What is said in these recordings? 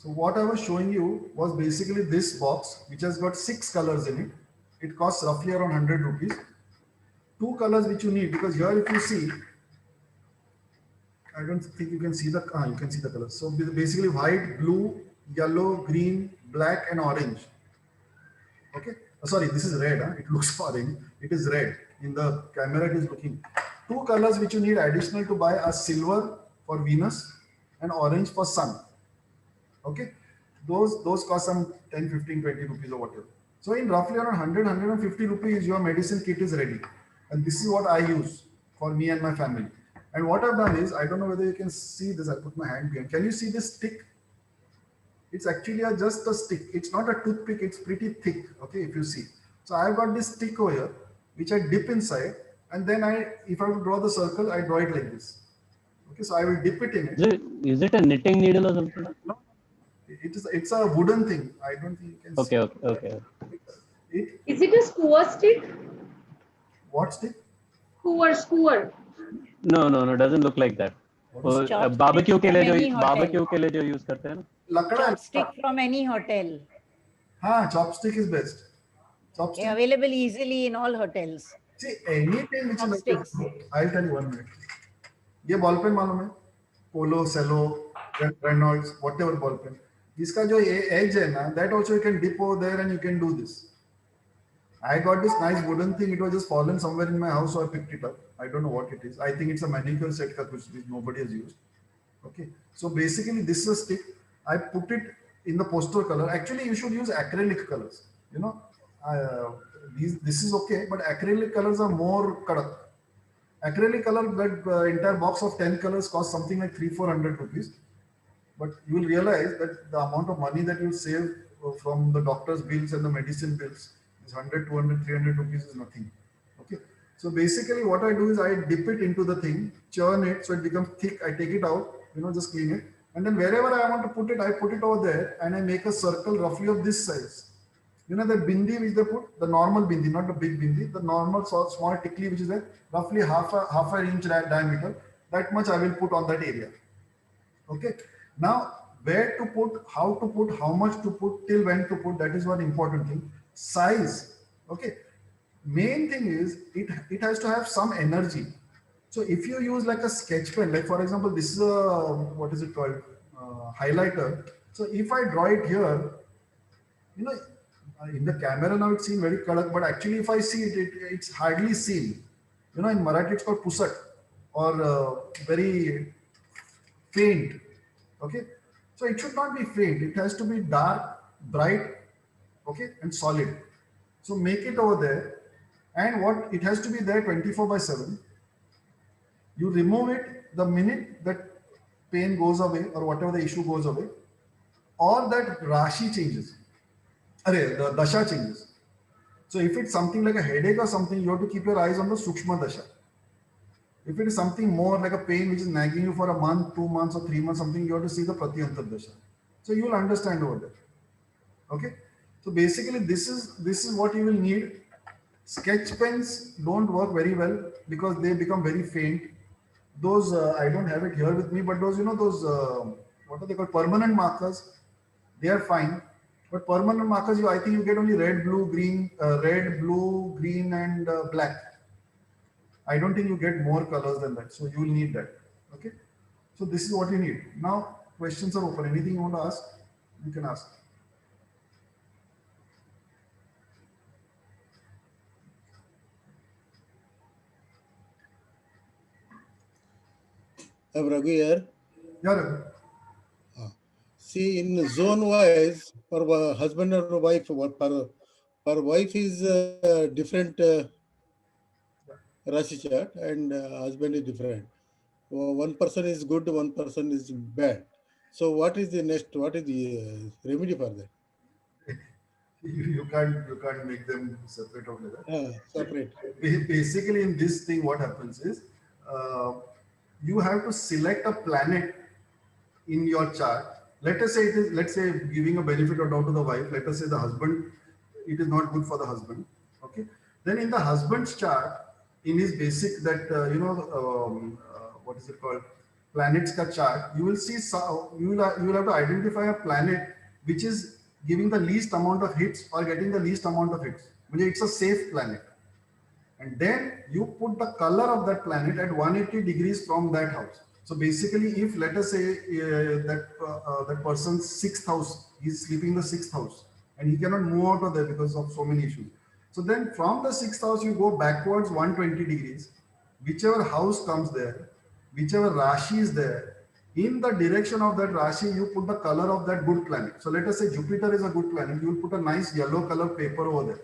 So what I was showing you was basically this box, which has got 6 colors in it. It costs roughly around 100 rupees. 2 colors which you need, because here if you see, I don't think you can see the, you can see the colors. So basically white, blue, yellow, green, black and orange. Okay. Sorry, this is red. Huh? It looks orange. It is red. In the camera, it is looking. 2 colors which you need additional to buy are silver for Venus and orange for sun. Okay. Those cost some 10, 15, 20 rupees or whatever. So in roughly around 100, 150 rupees, your medicine kit is ready. And this is what I use for me and my family. And what I've done is, I don't know whether you can see this. I put my hand behind. Can you see this stick? It's actually just a stick. It's not a toothpick. It's pretty thick. Okay, if you see. So I've got this stick over here, which I dip inside, and then if I draw the circle, I draw it like this. Okay, so I will dip it in it. Is it a knitting needle or something? No, it's a wooden thing. I don't think you can see. Okay. Is it a skewer stick? What stick? Skewer. No, doesn't look like that. Barbecue के लिए जो use करते हैं ना? Chopstick from any hotel. हाँ, chopstick is best. Chopstick. Available easily in all hotels. See, anything which is like, I'll tell you 1 minute. ये ball pen मालूम है? Polo, Cello, Reynolds, whatever ball pen. इसका जो edge है ना, that also you can dip over there and you can do this. I got this nice wooden thing. It was just fallen somewhere in my house, so I picked it up. I don't know what it is. I think it's a manicure set which nobody has used. Okay. So basically, this is a stick. I put it in the poster color. Actually, you should use acrylic colors. You know, this is okay, but acrylic colors are more kadak. Acrylic color, that entire box of 10 colors costs something like 300-400 rupees. But you will realize that the amount of money that you save from the doctor's bills and the medicine bills is 100, 200, 300 rupees is nothing. Okay. So basically what I do is I dip it into the thing, churn it so it becomes thick. I take it out, just clean it. And then wherever I want to put it, I put it over there and I make a circle roughly of this size. You know the bindi which they put, the normal bindi, not the big bindi, the normal small tickly which is there, roughly half an inch diameter. That much I will put on that area. Okay. Now, where to put, how to put, how much to put, till when to put, that is one important thing. Size. Okay. Main thing is it has to have some energy. So if you use like a sketch pen, like for example, this is a, what is it called? Highlighter. So if I draw it here, in the camera now it's seen very kadak, but actually if I see it, it's hardly seen. In Marathi it's called pusat or very faint. Okay. So it should not be faint. It has to be dark, bright, okay, and solid. So make it over there. And it has to be there 24/7. You remove it the minute that pain goes away or whatever the issue goes away, or that Rashi changes. The Dasha changes. So if it's something like a headache or something, you have to keep your eyes on the Sukshma Dasha. If it is something more like a pain which is nagging you for a month, 2 months or 3 months, something, you have to see the Pratyantar Dasha. So you will understand over there. Okay. So basically this is what you will need. Sketch pens don't work very well because they become very faint. Those, I don't have it here with me, but those, what are they called? Permanent markers. They are fine. But permanent markers, I think you get only red, blue, green, and black. I don't think you get more colors than that. So you will need that. Okay. So this is what you need. Now questions are open. Anything you want to ask, you can ask. Raghu here. Yeah, Raghu. See, in zone wise, for husband or wife, per wife is different Rashi chart, and husband is different. One person is good, one person is bad. So what is the next? What is the remedy for that? You can't make them separate or like that. Separate. Basically, in this thing, what happens is you have to select a planet in your chart. Let us say let's say giving a benefit or doubt to the wife. Let us say the husband, it is not good for the husband. Okay. Then in the husband's chart, in his basic that what is it called? planets ka chart, you will see you will have to identify a planet which is giving the least amount of hits or getting the least amount of hits. It's a safe planet. And then you put the color of that planet at 180 degrees from that house. So basically, if let us say that person's sixth house, he's sleeping in the sixth house, and he cannot move out of there because of so many issues. So then from the sixth house, you go backwards 120 degrees, whichever house comes there, whichever Rashi is there, in the direction of that Rashi, you put the color of that good planet. So let us say Jupiter is a good planet, you will put a nice yellow color paper over there,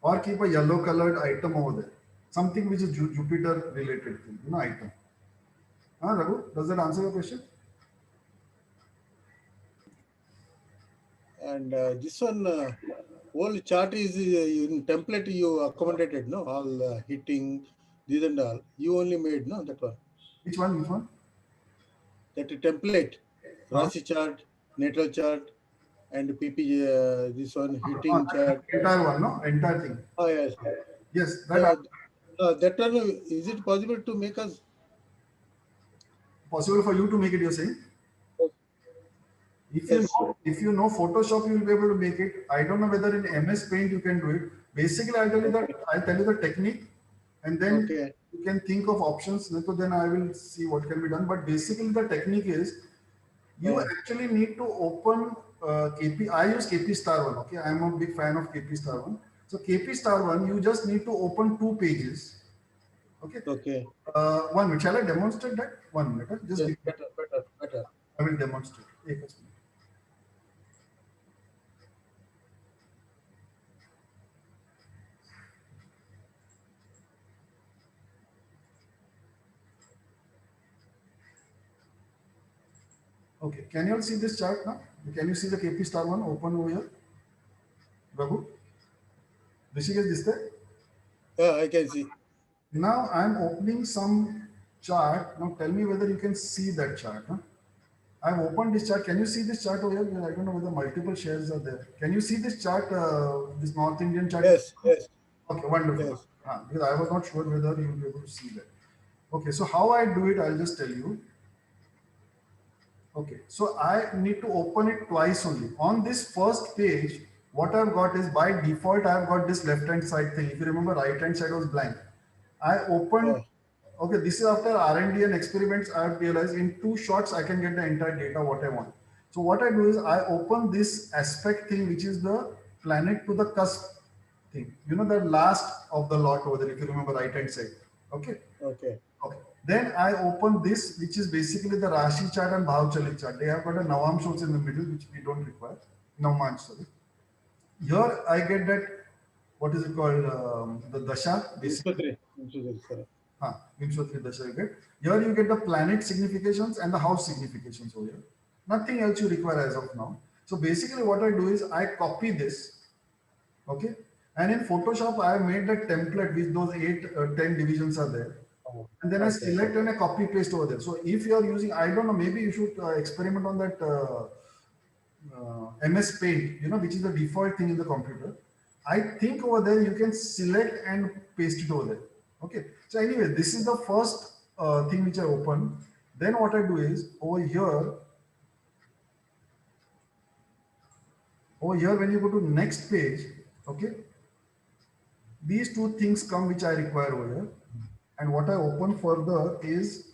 or keep a yellow colored item over there, something which is Jupiter related thing, item. Raghu, does that answer your question? And this one, whole chart is in template you accommodated, no? All hitting, these and all. You only made, no? That one. Which one? Which one? That template, Rashi chart, natal chart, and PP, this one, hitting chart. Entire one, no? Entire thing. Oh, yes. Yes. That one, is it possible to make us? Possible for you to make it, you're saying? If you know Photoshop, you will be able to make it. I don't know whether in MS Paint you can do it. Basically, I'll tell you the technique, and then you can think of options. So then I will see what can be done. But basically, the technique is you actually need to open KP. I use KP Star One. Okay, I'm a big fan of KP Star One. So KP Star One, you just need to open 2 pages. Okay. Okay. 1 minute. Shall I demonstrate that? 1 minute. Just yes, better. I will demonstrate. Okay, can you all see this chart now? Can you see the KP Star One open over here? Raghu? Rishikesh, this there? Yeah, I can see. Now I'm opening some chart. Now tell me whether you can see that chart. I've opened this chart. Can you see this chart over here? I don't know whether multiple shares are there. Can you see this chart, this North Indian chart? Yes. Okay, wonderful. Yes. Because I was not sure whether you will be able to see that. Okay, so how I do it, I'll just tell you. Okay, so I need to open it twice only. On this first page, what I've got is by default, I've got this left-hand side thing. If you remember, right-hand side was blank. I opened, okay, this is after R&D and experiments, I've realized in 2 shots, I can get the entire data, what I want. So what I do is I open this aspect thing, which is the planet to the cusp thing. The last of the lot over there, if you remember right-hand side. Okay. Then I open this, which is basically the Rashi chart and Bhav Chalit chart. They have got a Navamsh also in the middle, which we don't require. Navamsh, sorry. Here I get that, what is it called? The Dasha. Basically. Vimshatri Dasha you get. Here you get the planet significations and the house significations over here. Nothing else you require as of now. So basically what I do is I copy this. Okay. And in Photoshop, I have made that template with those 10 divisions are there. And then I select and I copy paste over there. So if you are using, I don't know, maybe you should experiment on that MS Paint, which is the default thing in the computer. I think over there you can select and paste it over there. Okay. So anyway, this is the first thing which I open. Then what I do is over here when you go to next page, okay, these 2 things come which I require over here. And what I open further is,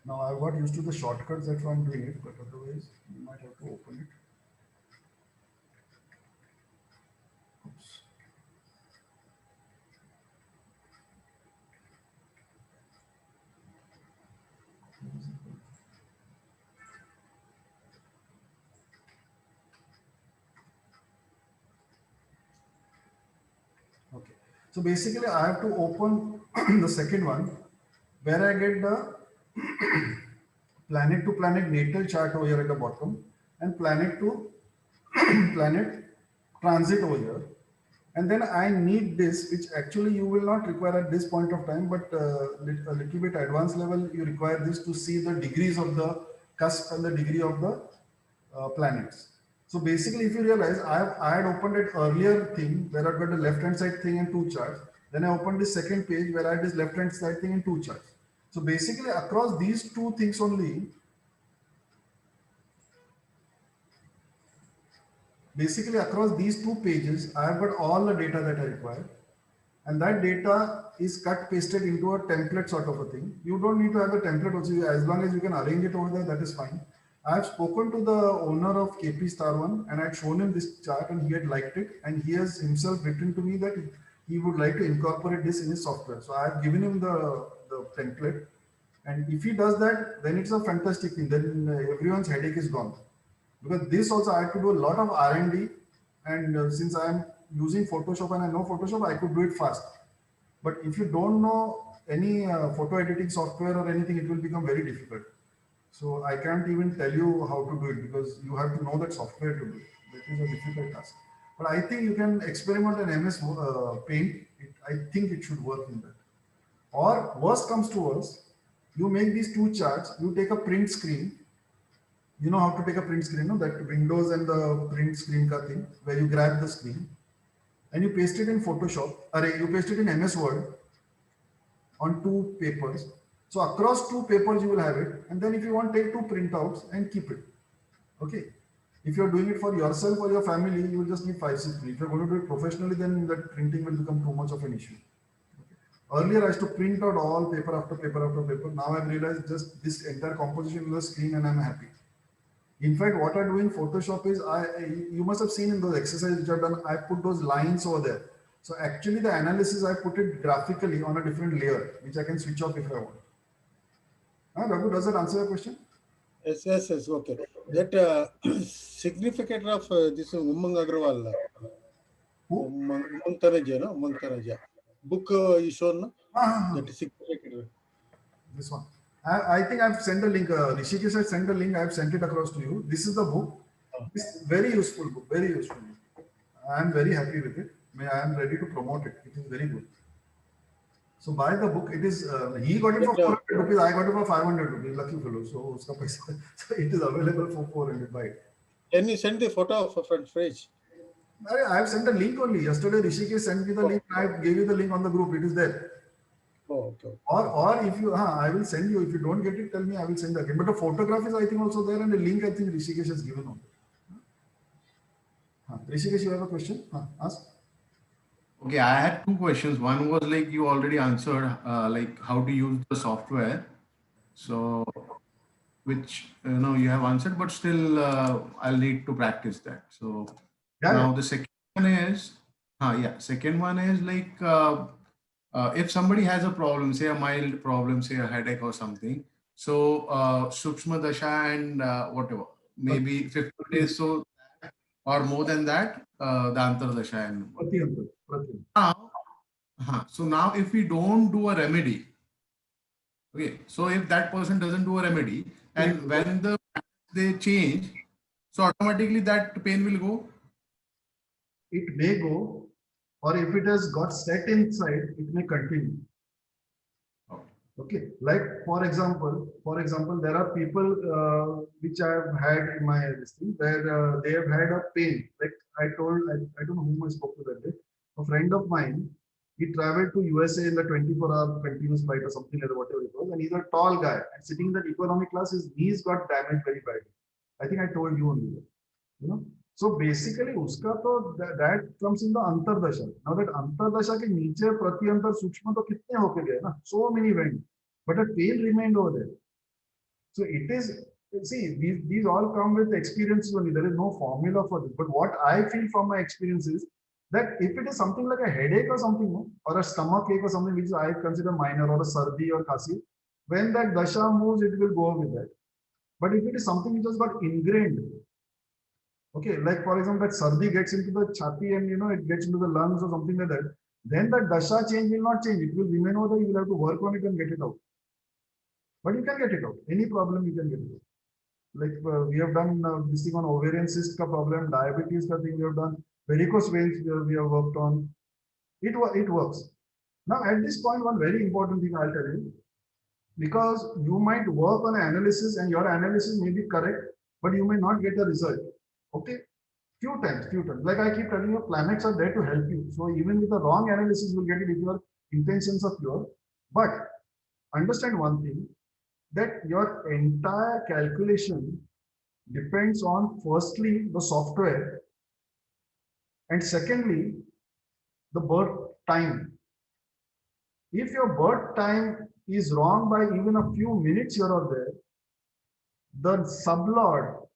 now I've got used to the shortcuts, that's why I'm doing it, but otherwise you might have to open it. Oops. Okay. So basically I have to open the second one where I get the planet to planet natal chart over here at the bottom and planet to planet transit over here. And then I need this, which actually you will not require at this point of time, but a little bit advanced level, you require this to see the degrees of the cusp and the degree of the planets. So basically, if you realize, I had opened an earlier thing where I've got the left-hand side thing and 2 charts. Then I opened the second page where I had this left-hand side thing and 2 charts. So basically across these two things only, basically across these two pages, I have got all the data that I require. And that data is cut pasted into a template sort of a thing. You don't need to have a template also, as long as you can arrange it over there, that is fine. I have spoken to the owner of KP Star One and I had shown him this chart and he had liked it, and he has himself written to me that he would like to incorporate this in his software. So I have given him the template, and if he does that, then it's a fantastic thing. Then everyone's headache is gone. Because this also I had to do a lot of R&D, and since I am using Photoshop and I know Photoshop, I could do it fast. But if you don't know any photo editing software or anything, it will become very difficult. So I can't even tell you how to do it because you have to know that software to do it. That is a difficult task. But I think you can experiment in MS Paint. I think it should work in that. Or worst comes to worst, you make these two charts, you take a print screen. You know how to take a print screen, no? That Windows and the print screen ka thing, where you grab the screen and you paste it in Photoshop, or you paste it in MS Word on two papers. So across two papers you will have it, and then if you want, take two printouts and keep it. Okay. If you're doing it for yourself or your family, you will just need 5-6 prints. If you're going to do it professionally, then that printing will become too much of an issue. Okay. Earlier I used to print out all paper after paper after paper. Now I've realized just this entire composition on the screen and I'm happy. In fact, what I do in Photoshop is, you must have seen in those exercises which I've done, I put those lines over there. So actually the analysis, I put it graphically on a different layer, which I can switch off if I want. Raghu, does that answer your question? Yes, okay. That significant of this Umang Agrawal, Who? Umang Tanaja, no? Umang Tanaja. Book you shown, no? That is significant. This one. I think I've sent a link. Rishikesh has sent a link. I've sent it across to you. This is the book. It's very useful book. Very useful book. I am very happy with it. I am ready to promote it. It is very good. So buy the book. It is he got it for 400 rupees. I got it for 500 rupees. Lucky fellow. So, so it is available for 400. Buy it. Can you send the photo of a front page? I have sent a link only. Yesterday Rishikesh sent me the link. I gave you the link on the group. It is there. Oh, okay. Or if you, I will send you. If you don't get it, tell me. I will send again. But the photograph is, I think, also there, and the link I think Rishikesh has given on. Rishikesh, you have a question? Ask. Okay, I had two questions. One was like you already answered, like how to use the software. So, which you have answered, but still I'll need to practice that. So now the second one is, second one is like. If somebody has a problem, say a mild problem, say a headache or something, so Sukshma Dasha and whatever, maybe 50 days, so or more than that, the Antar Dasha and now, so now if we don't do a remedy, okay, so if that person doesn't do a remedy and when they change, so automatically that pain will go? It may go. Or if it has got set inside, it may continue. Okay, like for example, there are people which I have had in my listing where they have had a pain. Like I don't know whom I spoke to that day. A friend of mine, he traveled to USA in the 24-hour continuous flight or something like that, whatever it was, and he's a tall guy. And sitting in that economy class, his knees got damaged very badly. I think I told you only that. You know. So basically, uska to that comes in the antardasha. Now that antardasha ke niche prati antar sukshma to kitne hoke gaye na? So many went, but a tail remained over there. So it is, see, these all come with experiences only. There is no formula for this. But what I feel from my experience is that if it is something like a headache or something, or a stomach ache or something which I consider minor, or a sardi or khasi, when that dasha moves, it will go with that. But if it is something which has got ingrained, okay, like for example, that sardi gets into the chati and it gets into the lungs or something like that, then the dasha change will not change. It will remain over there. You will have to work on it and get it out. But you can get it out. Any problem you can get it out. Like we have done this thing on ovarian cyst ka problem, diabetes ka thing we have done, varicose veins we have worked on. It works. Now at this point, one very important thing I'll tell you, because you might work on analysis and your analysis may be correct, but you may not get a result. Okay, few times. Like I keep telling you, planets are there to help you. So even with the wrong analysis, you'll get it if your intentions are pure. But understand one thing, that your entire calculation depends on firstly the software and secondly the birth time. If your birth time is wrong by even a few minutes here or there, the sublot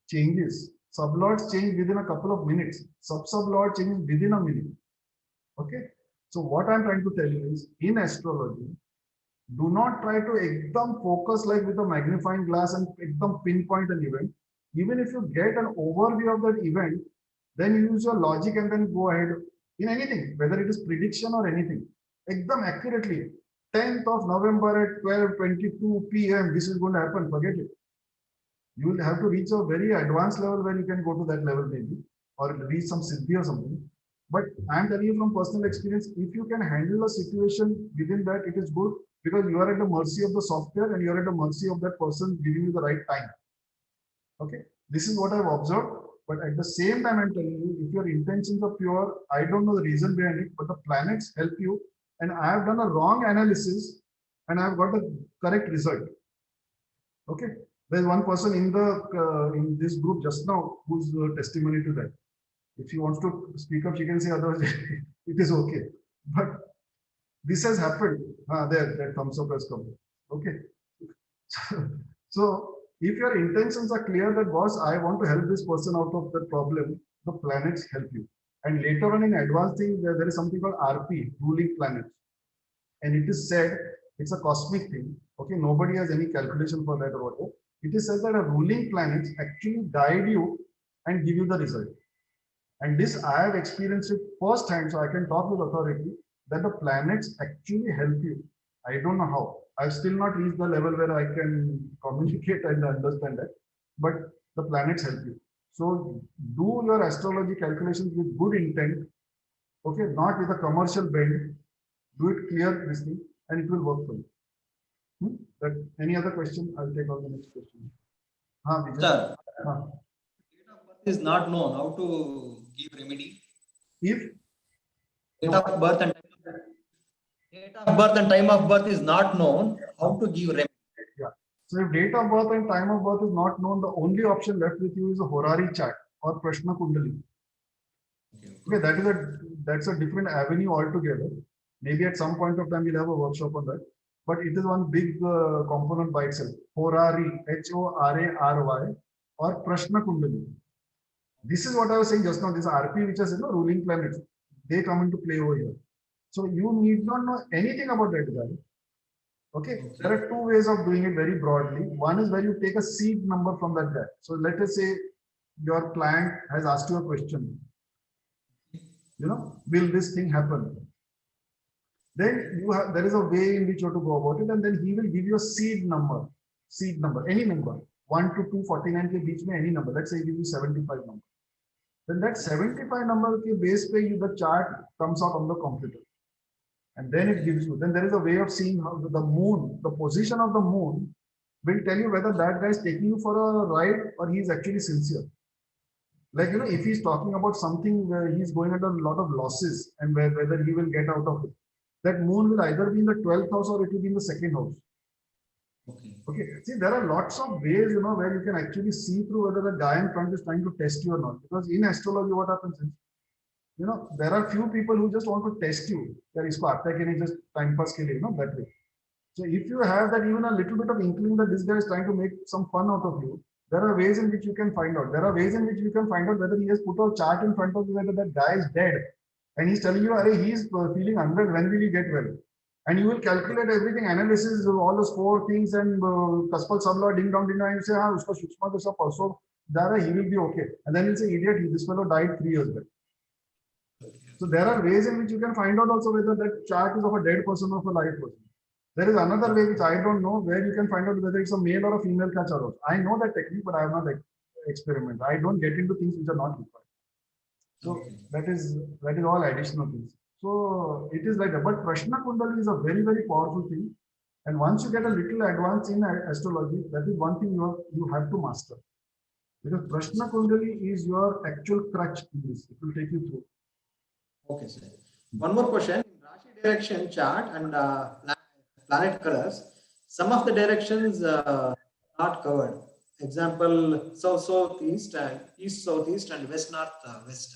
changes. Sublots change within a couple of minutes. Sub-sublot changes within a minute. Okay. So what I'm trying to tell you is, in astrology, do not try to ekdam focus like with a magnifying glass and ekdam pinpoint an event. Even if you get an overview of that event, then use your logic and then go ahead in anything, whether it is prediction or anything. Ekdam accurately. 10th of November at 12:22 p.m. This is going to happen. Forget it. You will have to reach a very advanced level where you can go to that level maybe, or reach some siddhi or something. But I'm telling you from personal experience, if you can handle a situation within that, it is good, because you are at the mercy of the software and you are at the mercy of that person giving you the right time. Okay, this is what I've observed. But at the same time, I'm telling you, if your intentions are pure, I don't know the reason behind it, but the planets help you. And I have done a wrong analysis and I've got the correct result. Okay, there's one person in the in this group just now who's testimony to that. If she wants to speak up, she can say, otherwise it is okay. But this has happened. There, that thumbs up has come. Okay. So if your intentions are clear that, boss, I want to help this person out of the problem, the planets help you. And later on in advanced thing, there is something called RP, ruling planets. And it is said, it's a cosmic thing. Okay, nobody has any calculation for that or whatever. It is said that a ruling planets actually guide you and give you the result. And this I have experienced it firsthand, so I can talk with authority that the planets actually help you. I don't know how. I've still not reached the level where I can communicate and understand that, but the planets help you. So do your astrology calculations with good intent, okay, not with a commercial bend. Do it clear, this thing, and it will work for you. That, any other question? I'll take on the next question. Sir, date of birth is not known. How to give remedy? If Date of birth and time of birth is not known. How to give remedy? Yeah. So if date of birth and time of birth is not known, the only option left with you is a Horary chart or Prashna Kundali. Okay, that's a different avenue altogether. Maybe at some point of time we'll have a workshop on that. But it is one big component by itself. Horary, Horary, or Prashna Kundali. This is what I was saying just now. This RP, which is ruling planets, they come into play over here. So you need not know anything about that guy. Okay, there are two ways of doing it very broadly. One is where you take a seed number from that guy. So let us say your client has asked you a question. Will this thing happen? Then there is a way in which you have to go about it, and then he will give you a seed number, any number, 1 to 249 ke beech mein, any number. Let's say he gives you 75 number. Then that 75 number ke base pe the chart comes out on the computer. And then it gives you, then there is a way of seeing how the moon, the position of the moon will tell you whether that guy is taking you for a ride or he is actually sincere. Like, if he's talking about something where he's going under a lot of losses and whether he will get out of it, that moon will either be in the 12th house or it will be in the second house. Okay. See, there are lots of ways, where you can actually see through whether the guy in front is trying to test you or not. Because in astrology, what happens is, there are few people who just want to test you. There is just time pass ke liye, that way. So if you have that even a little bit of inkling that this guy is trying to make some fun out of you, there are ways in which you can find out. There are ways in which you can find out whether he has put a chart in front of you, whether that guy is dead. And he's telling you, he's feeling 100, when will he get well? And you will calculate everything, analysis, all those 4 things, and Kaspal Sabla, ding dong, and you say, uska Shukshma dasa parso, he will be okay. And then you'll say, idiot, this fellow died 3 years back. So there are ways in which you can find out also whether that chart is of a dead person or of a live person. There is another way which I don't know, where you can find out whether it's a male or a female ka chart. I know that technique, but I have not experimented. I don't get into things which are not required. So that is all additional things. So it is like that. But Prashna Kundali is a very, very powerful thing. And once you get a little advanced in astrology, that is one thing you have to master. Because Prashna Kundali is your actual crutch in this. It will take you through. Okay, sir. One more question. In Rashi direction chart and planet colors, some of the directions not covered. Example, south southeast and east southeast and west north west.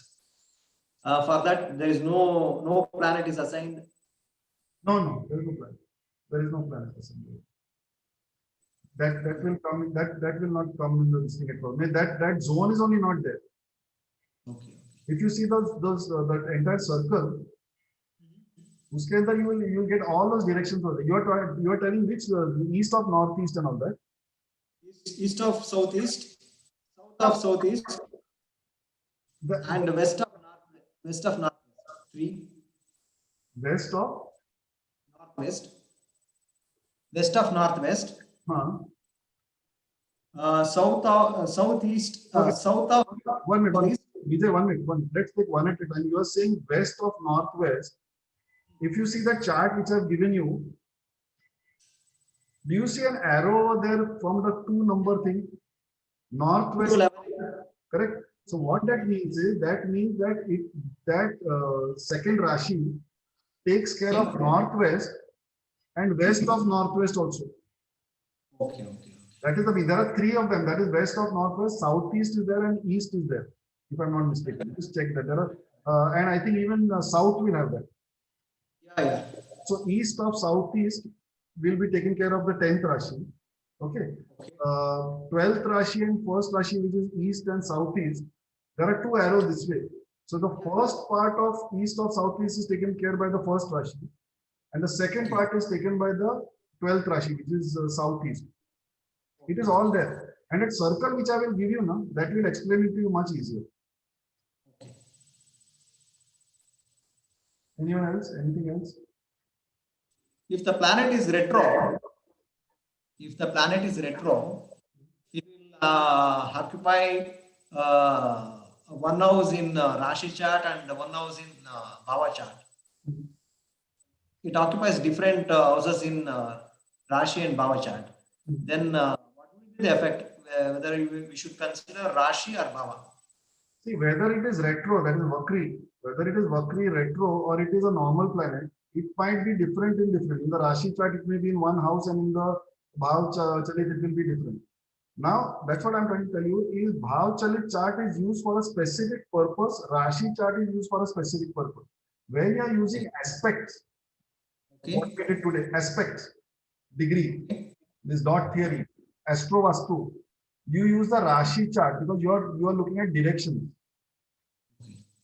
For that, there is no planet is assigned. No, there is no planet. There is no planet assembly. That will come in, that will not come in the listing at all. That zone is only not there. Okay. If you see that entire circle, uske andar you will get all those directions over there. You are telling which east of northeast and all that. East of southeast, south of southeast, and west of northwest. 3. West of Northwest. West of northwest. South of southeast. South of 1 minute. Vijay, 1 minute. Let's take one at a time. You are saying west of northwest. If you see the chart which I have given you, do you see an arrow over there from the 2 number thing? Northwest. Correct. So what that means is that second Rashi takes care of northwest and west of northwest also. Okay. That is there are 3 of them. That is west of northwest, southeast is there, and east is there. If I'm not mistaken, just check that. There are, and I think even south will have that. Yeah. So east of southeast will be taking care of the 10th Rashi. Okay. 12th Rashi and first Rashi, which is east and southeast. There are 2 arrows this way. So the first part of east of southeast is taken care by the first Rashi, and the second part is taken by the 12th Rashi, which is southeast. It is all there. And that circle which I will give you now, that will explain it to you much easier. Anyone else? Anything else? If the planet is retro, it will occupy 1 house in Rashi chart and 1 house in Bhava chart. It occupies different houses in Rashi and Bhava chart. Then what will be the effect? Whether we should consider Rashi or Bhava? See, whether it is retro, that is Vakri, whether it is Vakri retro or it is a normal planet, it might be different in different. In the Rashi chart, it may be in one house, and in the Bhav Chalit, it will be different. Now, that's what I'm trying to tell you is Bhav Chalit chart is used for a specific purpose. Rashi chart is used for a specific purpose. When you are using aspects, what we did today, aspects, degree, this dot theory, Astro Vastu, you use the Rashi chart because you are looking at directions.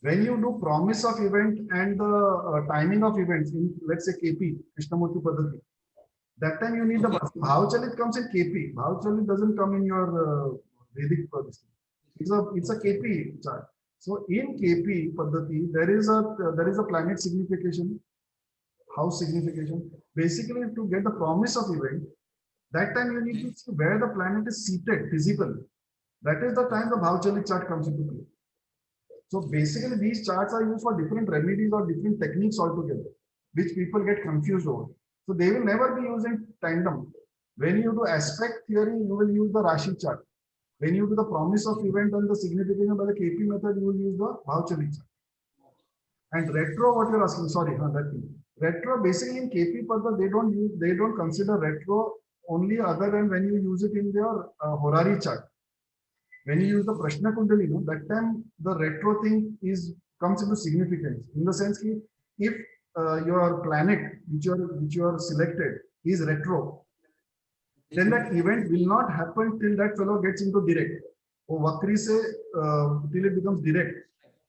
When you do promise of event and the timing of events in, let's say, KP, Krishnamurti Paddhati, that time you need the Bhav Chalit comes in KP. Bhav Chalit doesn't come in your Vedic Paddhati. It's a KP chart. So in KP Paddhati, there is a planet signification, house signification. Basically, to get the promise of event, that time you need to see where the planet is seated physically. That is the time the Bhav Chalit chart comes into play. So basically, these charts are used for different remedies or different techniques altogether, which people get confused over. So they will never be used in tandem. When you do aspect theory, you will use the Rashi chart. When you do the promise of event and the signification by the KP method, you will use the Bhav Chalit chart. And retro, what you're asking, sorry, that thing. Retro, basically in KP Paddha, they don't consider retro only other than when you use it in their Horari chart. When you use the Prashna Kundali, that time the retro thing comes into significance in the sense that if your planet which you are selected is retro, then that event will not happen till that fellow gets into direct. Or Vakri se till it becomes direct.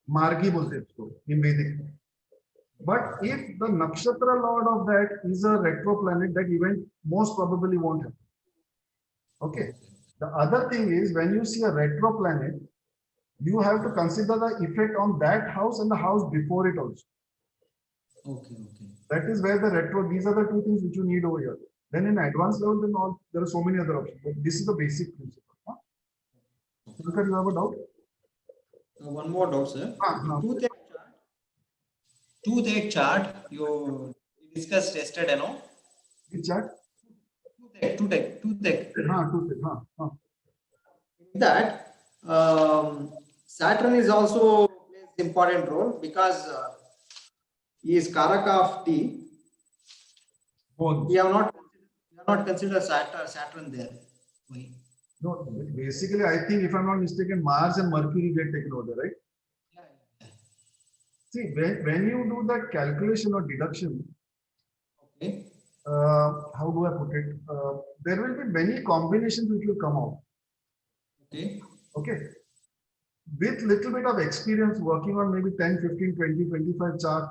Margi bolte in Vedic. But if the nakshatra lord of that is a retro planet, that event most probably won't happen. Okay. The other thing is when you see a retro planet, you have to consider the effect on that house and the house before it also. Okay. That is where the retro, these are the 2 things which you need over here. Then in advanced level, then there are so many other options. But this is the basic principle. Shankar, you have a doubt? One more doubt, sir. Toothache chart you discussed yesterday, no? Which chart? Toothache. Toothache. In that, Saturn is also plays important role because he is Karaka of tea. Bones. We have not cannot consider Saturn there. Why? No, basically, I think if I'm not mistaken, Mars and Mercury get taken over there, right? Yeah. See, when you do that calculation or deduction, Okay. how do I put it? There will be many combinations which will come out. Okay. Okay. With little bit of experience working on maybe 10, 15, 20, 25 chart,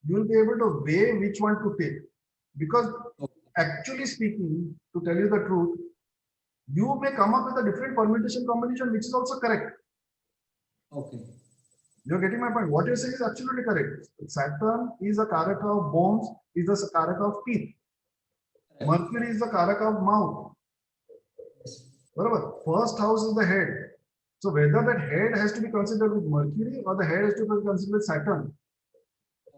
you will be able to weigh which one to take. Because actually speaking, to tell you the truth, you may come up with a different permutation combination, which is also correct. Okay. You're getting my point. What you're saying is absolutely correct. Saturn is a karaka of bones, is a karaka of teeth. Mercury is the karaka of mouth. Whatever. First house is the head. So whether that head has to be considered with Mercury or the head has to be considered with Saturn.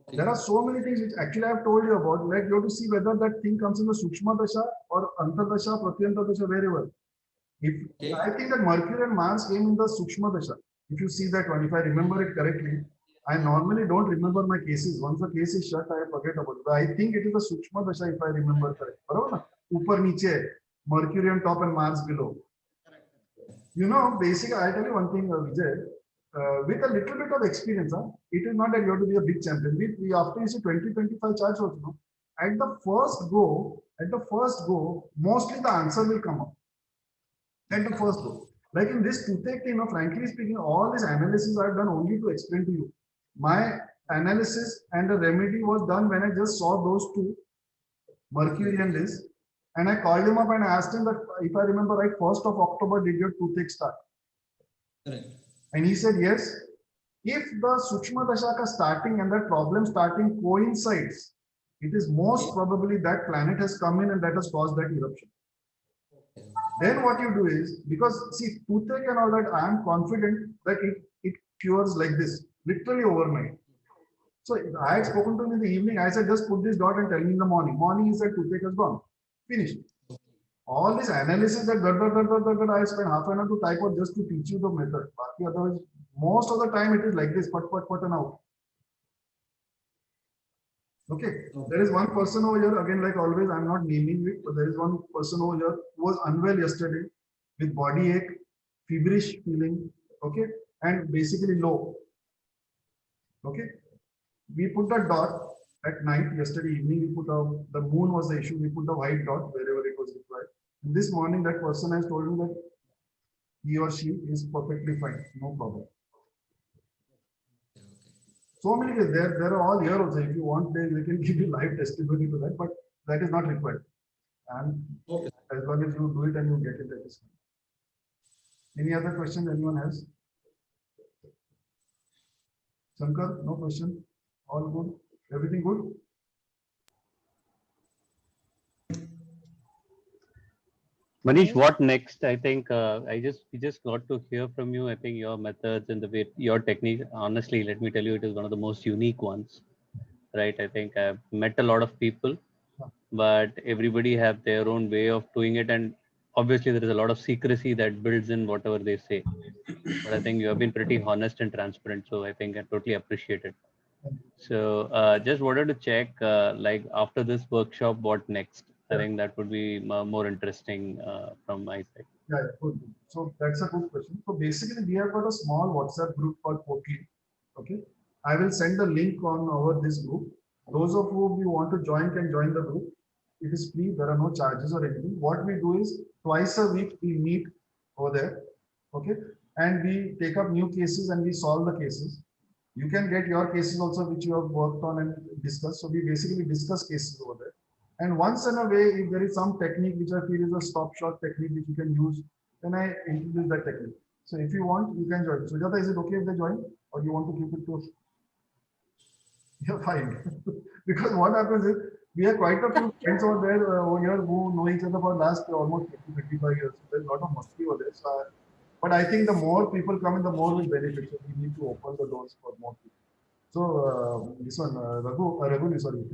Okay. There are so many things which actually I have told you about. Like you have to see whether that thing comes in the Sukshma Dasha or Antardasha, Pratyanta Dasha, wherever. If I think that Mercury and Mars came in the Sukshma Dasha. If you see that one, if I remember it correctly, I normally don't remember my cases. Once the case is shut, I forget about it. But I think it is the Sukshma Dasha if I remember correctly. Upar niche, Mercury on top and Mars below. You know, basically, I'll tell you one thing, Vijay. With a little bit of experience, it is not that you have to be a big champion. We after you see 20-25 charts also, at the first go, mostly the answer will come up. At the first go. Like in this toothache, frankly speaking, all this analysis I've done only to explain to you. My analysis and the remedy was done when I just saw those two, Mercury and this. And I called him up and I asked him that, if I remember right, 1st of October, did your toothache start? Correct. And he said, yes. If the Sukshma Dashaka starting and that problem starting coincides, it is most probably that planet has come in and that has caused that eruption. Then what you do is, because see, toothache and all that, I am confident that it cures like this, literally overnight. So I had spoken to him in the evening. I said, just put this dot and tell me in the morning. Morning, he said, toothache has gone. Finished. All this analysis that I spent half an hour to type out just to teach you the method. Otherwise, most of the time it is like this, put and out. Okay. There is one person over here, again, like always, I'm not naming it, but there is one person over here who was unwell yesterday with body ache, feverish feeling, okay, and basically low. Okay. We put the dot at night, yesterday evening, we put the moon was the issue, we put the white dot wherever it was required. And this morning, that person has told me that he or she is perfectly fine, no problem. So many ways, there are all here also. If you want, they can give you live testimony to that, but that is not required. And as long as you do it and you get it, that is fine. Any other questions anyone has? Shankar, no question? All good? Everything good? Manish, what next? I think we just got to hear from you. I think your methods and the way your technique, honestly, let me tell you, it is one of the most unique ones, right? I think I've met a lot of people, but everybody have their own way of doing it. And obviously there is a lot of secrecy that builds in whatever they say. But I think you have been pretty honest and transparent. So I think I totally appreciate it. So just wanted to check, like after this workshop, what next? I think that would be more interesting from my side. Yeah, good. So that's a good question. So basically, we have got a small WhatsApp group called Potli. Okay, I will send the link on our this group. Those of whom you want to join can join the group. It is free. There are no charges or anything. What we do is twice a week we meet over there. Okay, and we take up new cases and we solve the cases. You can get your cases also which you have worked on and discussed. So we basically discuss cases over there. And once in a way, if there is some technique which I feel is a stop shot technique which you can use, then I introduce that technique. So if you want, you can join. Sujata, is it okay if they join, or you want to keep it to? You're fine. Because what happens is we have quite a few friends over there over here who know each other for last almost 25 years. So there's a lot of musty over there. So, but I think the more people come in, the more we benefit. So we need to open the doors for more people. So this one,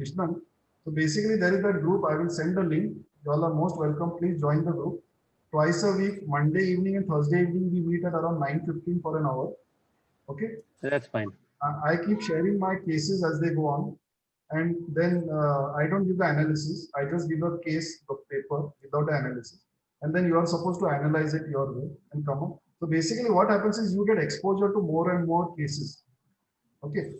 Krishnan. So basically, there is that group. I will send the link. You all are most welcome. Please join the group. Twice a week, Monday evening and Thursday evening, we meet at around 9:15 for an hour. Okay. That's fine. I keep sharing my cases as they go on. and then I don't give the analysis. I just give a case of paper without the analysis, and then you are supposed to analyze it your way and come up. So basically, what happens is you get exposure to more and more cases. Okay.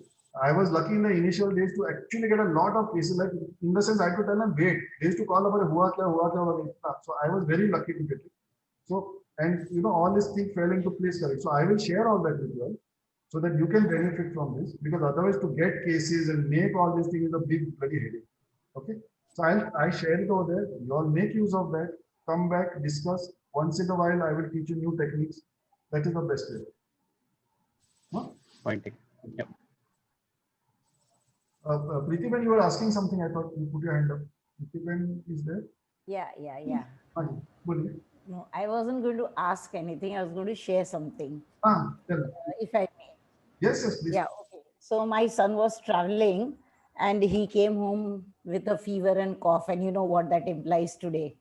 I was lucky in the initial days to actually get a lot of cases. Like in the sense, I had to tell them, wait. They used to call about hua kya, itna. So I was very lucky to get it. So, and you know, all these things fell into place, correct. So I will share all that with you all, so that you can benefit from this, because otherwise to get cases and make all these things is a big bloody headache. Okay. So I share it over there. You all make use of that. Come back, discuss. Once in a while, I will teach you new techniques. That is the best way. Huh? Pointing. Yep. Preetiben, you were asking something. I thought you put your hand up. Preetiben is there? Yeah. Ah, boliye. No, I wasn't going to ask anything. I was going to share something, Tell me. if I may. Yes, please. Yeah, okay. So my son was traveling and he came home with a fever and cough, and you know what that implies today.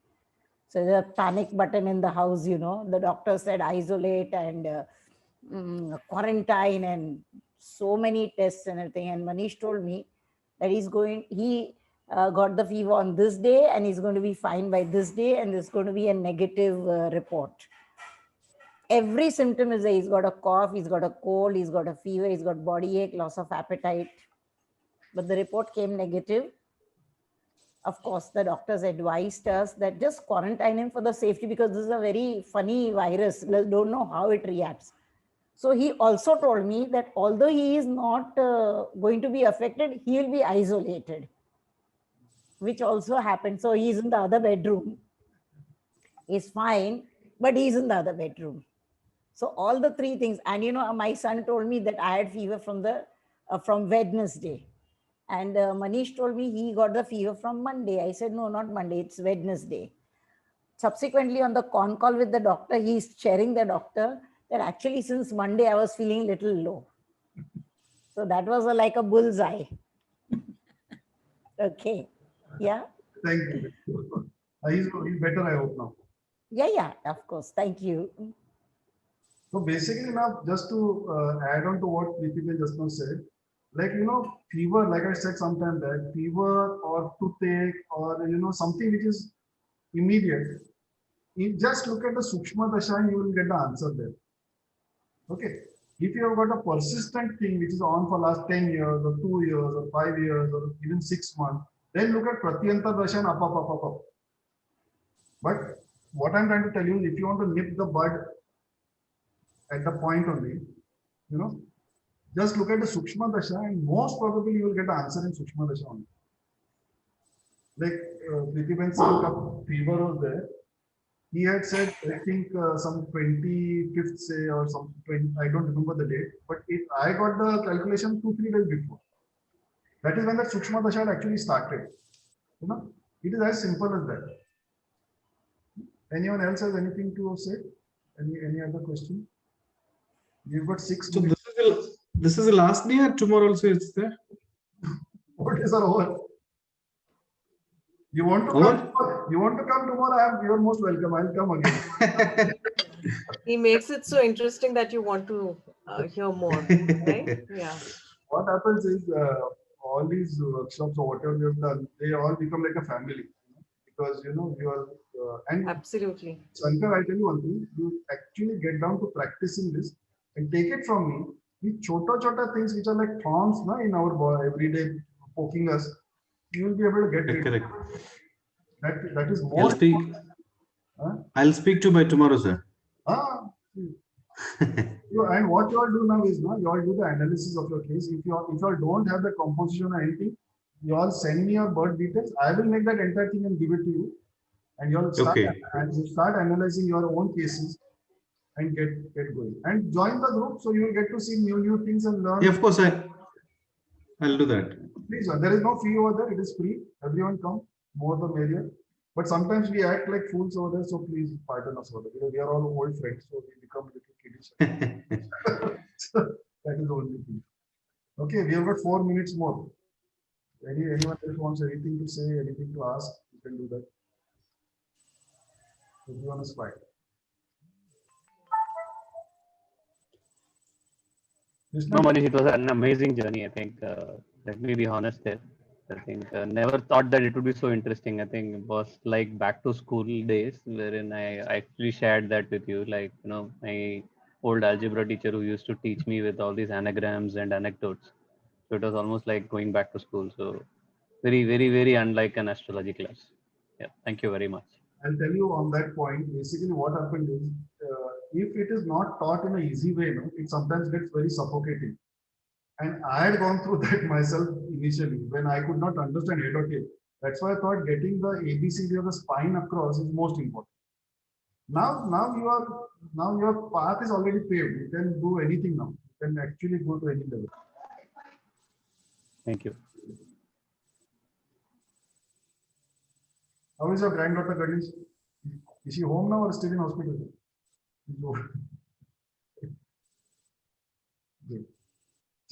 So the panic button in the house, you know, the doctor said isolate and quarantine and so many tests and everything. And Manish told me that he got the fever on this day and he's going to be fine by this day, and there's going to be a negative report. Every symptom is there. He's got a cough, he's got a cold, he's got a fever, he's got body ache, loss of appetite. But the report came negative. Of course, the doctors advised us that just quarantine him for the safety, because this is a very funny virus. We don't know how it reacts. So he also told me that although he is not going to be affected, he will be isolated, which also happened. So he's in the other bedroom. He's fine, but he's in the other bedroom. So all the three things. And you know, my son told me that I had fever from Wednesday. And Manish told me he got the fever from Monday. I said, no, not Monday, it's Wednesday. Subsequently, on the con call with the doctor, he's sharing the doctor that actually since Monday, I was feeling little low. So that was like a bullseye. Okay. Yeah. Thank you. He's better, I hope now. Yeah, of course. Thank you. So basically now, just to add on to what Preetiben just now said, like, you know, fever, like I said sometime that fever or toothache or, you know, something which is immediate, you just look at the Sukshma Dasha and you will get the answer there. Okay. If you have got a persistent thing which is on for last 10 years or 2 years or 5 years or even 6 months, then look at Pratyanta Dasha and up. But what I'm trying to tell you is, if you want to nip the bud at the point only, you know, just look at the Sukshma Dasha and most probably you will get the answer in Sukshma Dasha only. Like Preetiben's fever was there. He had said, I think some 25th say or some 20, I don't remember the date, but I got the calculation 2-3 days before. That is when the Sukshma Dasha had actually started. You know, it is as simple as that. Anyone else has anything to say? Any other question? We've got 6 So minutes. this is the last day, or tomorrow also it's there? What is our over? You want to come? You want to come tomorrow? You're most welcome. I'll come again. He makes it so interesting that you want to hear more, right? Yeah. What happens is all these workshops or whatever we have done, they all become like a family, because you know you are and Absolutely. Shankar, I tell you one thing: you actually get down to practicing this and take it from me. These chota things which are like thorns, na, in our everyday poking us, you will be able to get rid of. Correct. That is more. I'll speak to you by tomorrow, sir. And what you all do now is, you all do the analysis of your case. If you all don't have the composition or anything, you all send me your birth details. I will make that entire thing and give it to you. And you all start analyzing your own cases and get going. And join the group so you will get to see new things and learn. Yeah, of course, I'll do that. Please, there is no fee over there. It is free. Everyone come. More the merrier. But sometimes we act like fools over there, so please pardon us over there, because we are all old friends, so we become little kiddish. So that is the only thing. Okay, we have got 4 minutes more. Anyone else wants anything to say, anything to ask, you can do that. Everyone is quiet. No, Manish, it was an amazing journey, I think. Let me be honest there. I think never thought that it would be so interesting. I think it was like back to school days wherein I actually shared that with you. Like, my old algebra teacher who used to teach me with all these anagrams and anecdotes. So it was almost like going back to school. So very, very, very unlike an astrology class. Yeah. Thank you very much. I'll tell you on that point. Basically, what happened is, if it is not taught in an easy way, it sometimes gets very suffocating. And I had gone through that myself initially when I could not understand head or tail. That's why I thought getting the ABCD of the spine across is most important. Now your path is already paved. You can do anything now. You can actually go to any level. Thank you. How is your granddaughter, Ganesh? Is she home now or still in hospital? Good.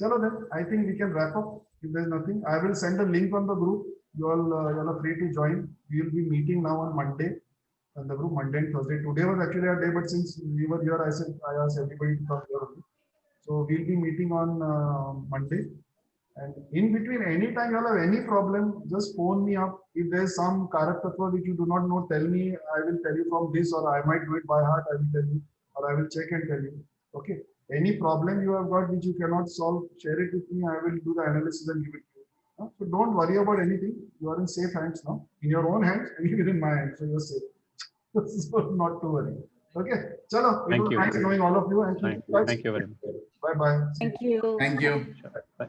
Chalo then, I think we can wrap up. If there's nothing, I will send a link on the group. You all are free to join. We will be meeting now on Monday. On the group Monday and Thursday. Today was actually our day, but since we were here, I asked everybody to come here. So we'll be meeting on Monday. And in between, anytime you have any problem, just phone me up. If there's some Karak Tattva which you do not know, tell me. I will tell you from this, or I might do it by heart. I will tell you, or I will check and tell you. Okay. Any problem you have got which you cannot solve, share it with me. I will do the analysis and give it to you. So don't worry about anything. You are in safe hands now. In your own hands and even in my hands. So you're safe. So not to worry. Okay. Chalo. It was nice knowing all of you. And Thank you very much. Bye bye. Thank you. Thank you. Sure. Bye.